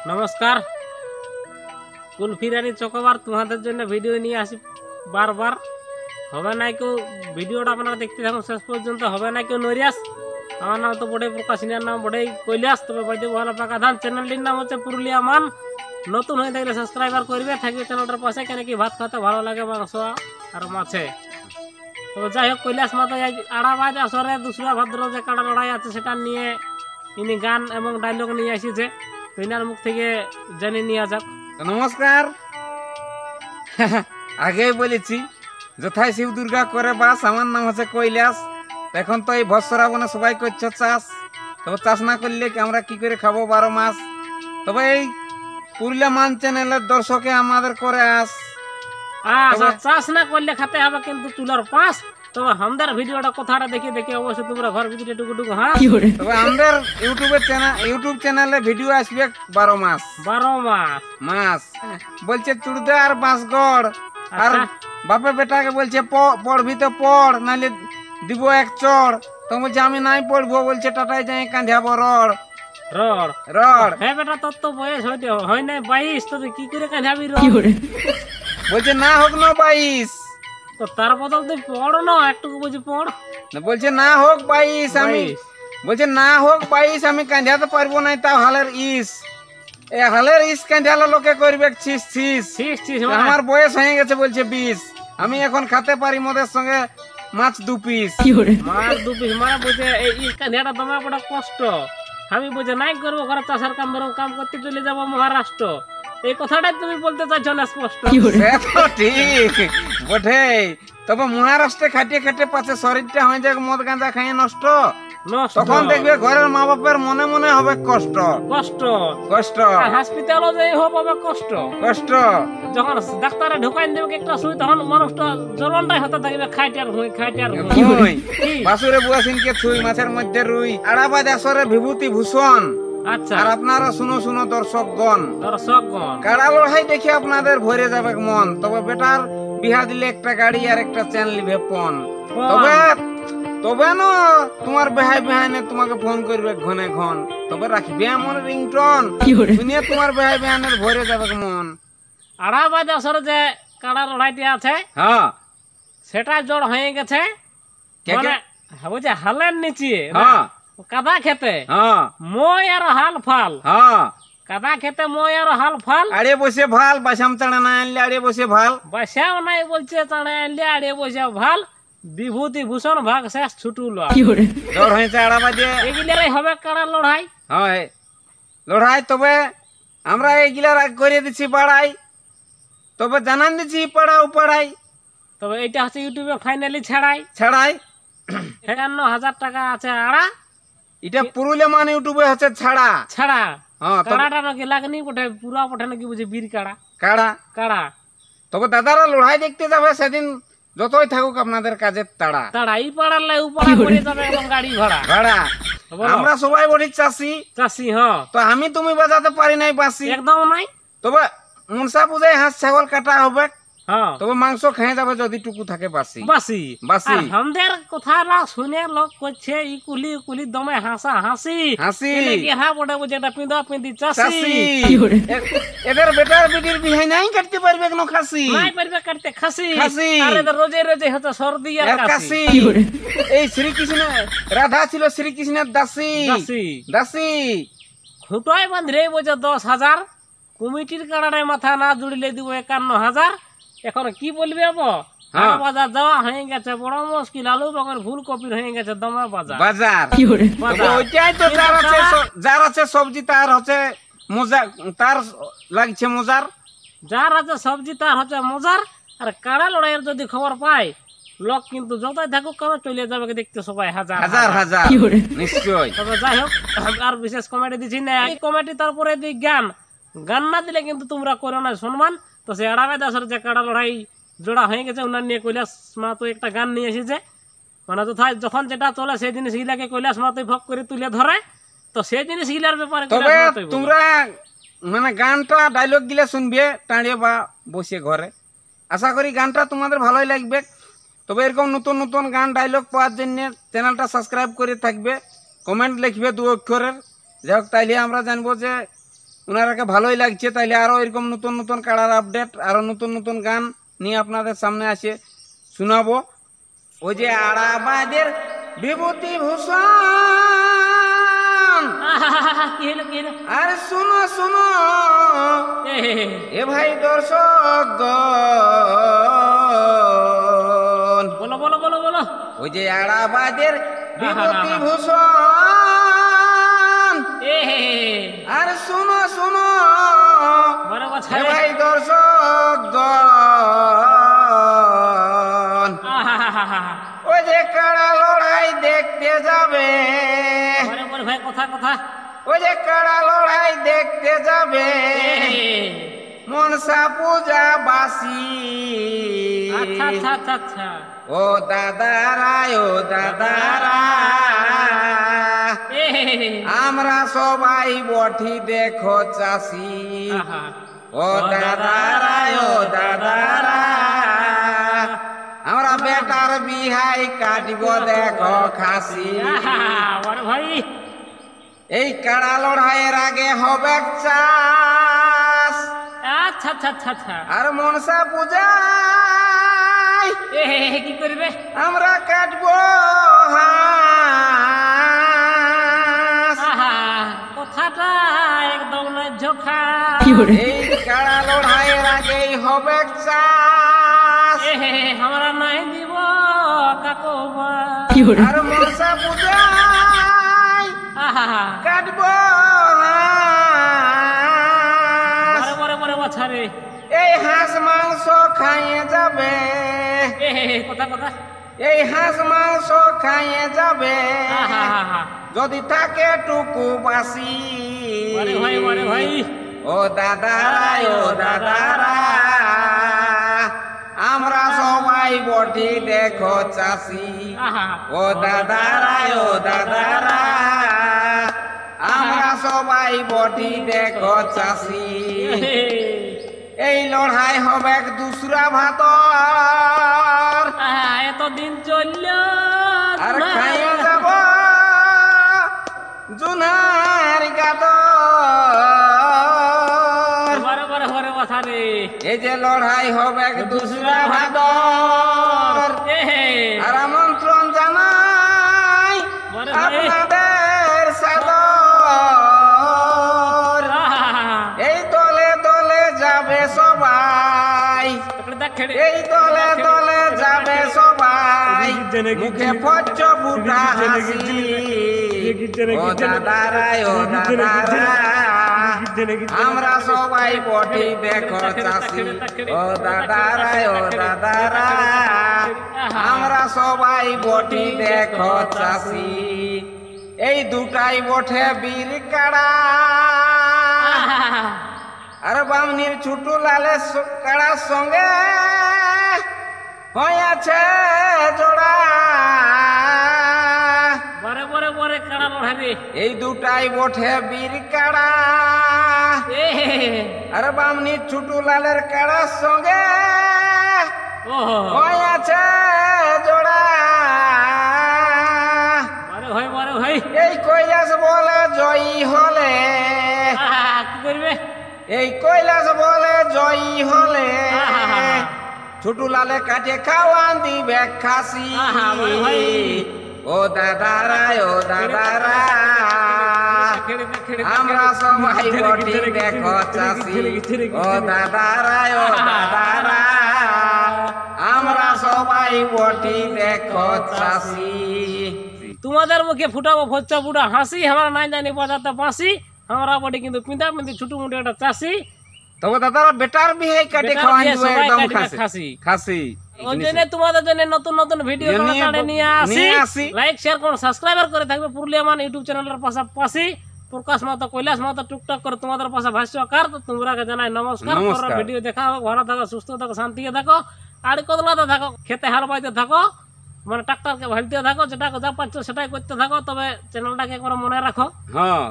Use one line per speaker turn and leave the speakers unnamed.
নমস্কার, কুলফিরানি চকোবার তোমাদের জন্য ভিডিও নিয়ে আসি বারবার। হবে না কেউ ভিডিওটা আপনারা দেখতে থাকুন শেষ পর্যন্ত। হবে না কেউ নরিয়াস। আমার নাম তো বড়ে প্রকাশিনার নাম বড়েই কৈলাস, তবে বাইতে ভালো পাকা ধান। চ্যানেলটির নাম হচ্ছে পুরুলিয়া মান। নতুন হয়ে থাকলে সাবস্ক্রাইবার করবে, থাকবে চ্যানেলটার পাশে, কেন কি ভাত খেতে ভালো লাগে মাংস আর মাছে। তবে যাই হোক, কৈলাস মাতা আড়াবাজ আসরে দুসরা ভাদ্র যে কাড়া লড়াই আছে সেটা নিয়ে ইনি গান এবং ডায়লগ নিয়ে এসেছে। তো ইনার মুখ থেকে জেনে নিয়ে যাক।
নমস্কার। আগেই বলেছি যথায় শিব দুর্গা করে বাস। আমার নাম হচ্ছে কৈলাস। এখন তো এই ভৎসরাবনে সবাই করছে চাষ, তবে চাষ না করলে আমরা কি করে খাবো 12 মাস। তবে এই পুরুলিয়া মান চ্যানেলের দর্শকে আমাদের করে
চাষ না করলে খেতে হবে কিন্তু চুলার পাশ। তবে আমাদের ভিডিওটা কথাটা দেখে দেখে অবশ্যই তোমরা ঘর ভিতরে টুকু হ্যাঁ।
তবে আমাদের ইউটিউব চ্যানেলে ভিডিও আসবে 12 মাস।
12 মাস
বলছে চুড়দার বাঁশগড় আর বাপে বেটাকে বলছে পড়বি তো পড়, নাহলে দিব এক চড়। তো বলছে আমি নাই পড়বো, বলছে টাটায় যাই কাঁধাবো রড়
রড়
রড়।
হ্যাঁ বেটা, তোর তো বয়স হয় নাই 22, তো কি করে কাঁধাবি রড়?
বলছে না হোক না 22,
তো তার বদল তুই পড় না একটু, বুঝি পড়।
বলছে না হোক 22, আমি বলছে না হোক 22 আমি কাঁধাতে পারবো না। তাও হালের ইস, এই হালের ইস কাঁধালে লোকে করবে ছিস ছিস। আমার বয়স হয়ে গেছে বলছে 20, আমি এখন খেতে পারি মোদের সঙ্গে মাছ 2 পিস।
মাছ 2 পিস মানে বুঝে এই ইস কাঁধাটা তোমার বড় কষ্ট। আমি বুঝে নাই করবো, ঘরে চাষের কাম বেরো কাম করতে চলে যাবো মহারাষ্ট্র। এই কথাটাই তুমি বলতে চাইছো না স্পষ্ট?
ঠিক বটে, তবে মহারাষ্ট্রে খাটিয়ে খাটিয়ে পাচ্ছে শরীরটা হয়ে যায় মদ গাঁজা খাইয়ে নষ্ট। তখন দেখবে ঘরের মা বাপের মনে মনে হবে কষ্ট
কষ্ট
কষ্ট।
হসপিটালও যাই হবে কষ্ট
কষ্ট।
যখন ডাক্তারে ঢুকাই দেবে একটা সুই, তখন মানুষটা জ্বলনটাই হতে থাকবে খাইটার
বাসুরে বুয়াসিনকে ছুই, মাছের মধ্যে রুই। আড়াবাজ আসরে বিভূতি ভূষণ।
আচ্ছা,
আর আপনারা শুনো দর্শকগণ, কাড়া লড়াই দেখে আপনাদের ভরে যাবে মন। তবে বেটার বিহা দিলে একটা গাড়ি আর একটা চ্যান লিবে পন। তবে না তোমার বেহাই বেহানে তোমাকে ফোন করবে ঘনে ঘন। তবে রাখবে এমন রিংটন শুনিয়ে তোমার বেহাই বেহানের ভরে যাবে মন।
আড়াবাজ আসরে যে কাড়া লড়াইটি আছে,
হ্যাঁ
সেটা জড় হয়ে গেছে বুঝে হালের নিচে কাদা খেতে মই আর হাল ফাল। কাদা খেতে মই আর হাল ফাল,
আড়ে বসে ভাল। বাসাম চাড়া না আনলে আড়ে বসে ভাল।
বাসাও নাই বলছে চাড়া আনলে আড়ে বসে ভাল। বিভূতি ভূষণ ভাগ শেষ ছুটুল
জড় হয়েছে আড়াবাজে।
এগুলারই হবে কাড়া লড়াই।
হয় লড়াই। তবে আমরা এইগুলার করে দিচ্ছি পাড়াই, তবে জানান দিচ্ছি পাড়াও পাড়াই।
তবে এটা হচ্ছে ইউটিউবে ফাইনালি ছাড়াই ৫৬,০০০ টাকা আছে আড়া।
এটা পুরুলিয়া মান ইউটিউবে হচ্ছে ছাড়া।
কাড়াটা নাকি লাগনি কোঠে পুরা পঠে নাকি বুঝে বীর কাড়া কাড়া।
তবে দাদারা লড়াই দেখতে যাবে সেদিন যতই থাকুক আপনাদের কাজের তাড়া
এই পাড়ার লাই উপড়া করে যাবে এবং গাড়ি ভাড়া।
আমরা সবাই বলি চাষি। তো আমি তুমি বাজাতে পারি নাই বাসি,
একদম নাই।
তবে মনসা পূজায় হাঁস ছাগল কাটা হবে, তবে মাংস খেয়ে যাবে যদি টুকু থাকে বাসি বাসি বাসি।
আমাদের কথা না শুনে লোক করছে ই কুলি দমে হাসা হাসি হাসি বটে বুঝে এটা পিঁধা পিঁধি চাষি।
এদের বেটার বেটির বিহাই নাই কাটতে পারবে কেন খাসি?
নাই পারবে কাটতে খাসি। আর এদের রোজে রোজে হচ্ছে সর্দি আর কাশি।
এই শ্রীকৃষ্ণ রাধা ছিল শ্রীকৃষ্ণের দাসী দাসী।
খুঁটাই বাঁধরে বুঝে 10,000। কমিটির কারণে মাথা না জুড়িলে দিব 51,000। এখন কি বলবি বাজার যাওয়া হয়ে গেছে বড় মুশকিল। আলু বাগান ফুলকপির হয়ে গেছে দমা বাজার।
ওইটাই তো যার আছে সবজি তার হচ্ছে মজা, তার লাগছে মজার।
যার আছে সবজি তার হচ্ছে মজার। আর কাড়া লড়াইয়ের যদি খবর পাই লোক কিন্তু যতই থাকুক কেন চলে যাবে দেখতে সবাই হাজার হাজার
নিশ্চয়।
তবে যাই হোক, আর বিশেষ কমেডি দিচ্ছি না। এই কমেডি তারপরে দিই গান না দিলে কিন্তু তোমরা করো না সম্মান। তো সে আড়াবাজ আসরে যে কাড়া লড়াই জোড়া হয়ে গেছে ওনার নিয়ে কৈলাস মাহাতো একটা গান নিয়ে এসেছে। মানে যখন যেটা চলে সেই জিনিসগুলাকে কৈলাস মাহাতো ভোগ করে তুলে ধরে। তো সেই জিনিসগুলার ব্যাপারে
তবে তোমরা মানে গানটা ডায়লগ গিলা শুনবে টাঁড়িয়ে বা বসে ঘরে। আশা করি গানটা তোমাদের ভালোই লাগবে। তবে এরকম নতুন নতুন গান ডায়লগ পাওয়ার জন্য চ্যানেলটা সাবস্ক্রাইব করে থাকবে, কমেন্ট লিখবে 2 অক্ষরের। যাই হোক, তাইলে আমরা জানবো যে উনারাকে ভালোই লাগছে। তাইলে আরো এরকম নতুন নতুন কাড়ার আপডেট, আরো নতুন নতুন গান নিয়ে আপনাদের সামনে আসে শোনাবো। ওই যে আড়াবাদের বিভূতি ভূষণ,
কি হলো কি হলো?
আর শুনো শুনো এ ভাই দর্শক
বলো বলো বলো বলো।
ওই যে আড়াবাদের বিভূতি ভূষণ, আর শুনো শুনো
বড় কথা
এ ভাই দর্শক ওই যে কাড়া লড়াই দেখতে যাবে,
বড় বড় ভাই কথা কথা।
ওই যে কাড়া লড়াই দেখতে যাবে মনসা পূজা বাসি।
আচ্ছা আচ্ছা আচ্ছা আচ্ছা।
ও দাদারা ও দাদারা আমরা সবাই বঠি দেখো চাষি। ও দাদারা ও দাদারা আমরা বেটার বিহাই কাটিব দেখো খাসি।
বড় ভাই
এই কাড়া লড়াইয়ের আগে হবে চাষ,
আচ্ছা আচ্ছা আচ্ছা আচ্ছা।
আর মনসা পূজায়
কি করবে?
আমরা কাটবো হাঁস।
কথাটা একদম ঝোঁকা।
এই কাড়া লড়াইয়ের আগেই হবে চাষ,
আমরা নাই দিব কাকবা।
আর মনসা পূজায় কাটবো হাঁস।
বড় বড় বাছারে
এই হাঁস মাংস খাইয়ে যাবে,
কথা কথা।
এই হাঁস মাংস খাইয়ে যাবে যদি থাকে টুকু বাসি।
ভাই বড় ভাই
ও দাদারা ও দাদারা আমরা সবাই বটি দেখো চাষি। ও দাদারা ও দাদারা আমরা সবাই বটি দেখো চাষি। এই লড়াই হবে দুসরা ভাতর,
এতদিন চলল
আর খাইয়ে যাব জুনার গাদর।
বড় বড় বড় বাছারে
এই যে লড়াই হবে দুসরা ভাদর, আর আমন্ত্রণ জানাই আপনাদের সাদর। এই দলে দলে যাবে সবাই, এই দলে দলে যাবে সবাই মুখে ফচ্চ ফুটা হাসি। ও দাদারা ও দাদারা আমরা সবাই বটি দেখো চাষি। ও দাদারা ও দাদারা আমরা সবাই বটি দেখো চাষি। এই দুটাই বটে বীর কাড়া, আর বামনির ছুটু লালের কাড়ার সঙ্গে হয়েছে জোড়া।
বড় বড় বড় কাড়া লড়াই।
এই দুটাই বটে বীর কাড়া, আর বামনির ছুটু লালের কাড়ার সঙ্গে হয়েছে জোড়া।
বড় ভাই
এই কৈলাস বলে জয়ী হলে,
কি করবে?
এই কৈলাস বলে জয়ী হলে ছুটু লালে কাটে খাওয়ান দিবে খাসি। ও দাদারা ও দাদারা আমরা সবাই বটি দেখো চাষি। ও দাদারা ও দাদারা আমরা সবাই বটি দেখো চাষি।
তোমাদের মুখে ফুটাবো ফচ্চা ফুটা হাসি, আমরা নাই জানি বাজাতে বাঁশি। আমরা বটি কিন্তু পিঁধা পিঁধি ছুটু মুটু একটা চাষি।
তবে দাদারা বেটার বিহাই কাটে খাওয়ান দিবে একদম খাসি খাসি।
ওই জন্য তোমাদের জন্য নতুন নতুন ভিডিও নিয়ে আসি। লাইক শেয়ার করুন, সাবস্ক্রাইবার করে থাকবে পুরুলিয়া মান ইউটিউব চ্যানেলের পাশাপাশি। প্রকাশ মাতা কৈলাস মাতা টুকটাক করে তোমাদের পাশে ভাষ্যকার। তো তোমরা জানাই নমস্কার। ভিডিও দেখা হবে, ভালো থাকো, সুস্থ থাকো, শান্তিতে থাকো, আর কদলাতে থাকো, খেতে হার বাইতে থাকো, মানে ট্রাক্টরকে ভালতে থাকো, যেটা যা পাচ্ছ সেটাই করতে থাকো। তবে চ্যানেলটাকে একবার মনে রাখো।
হ্যাঁ।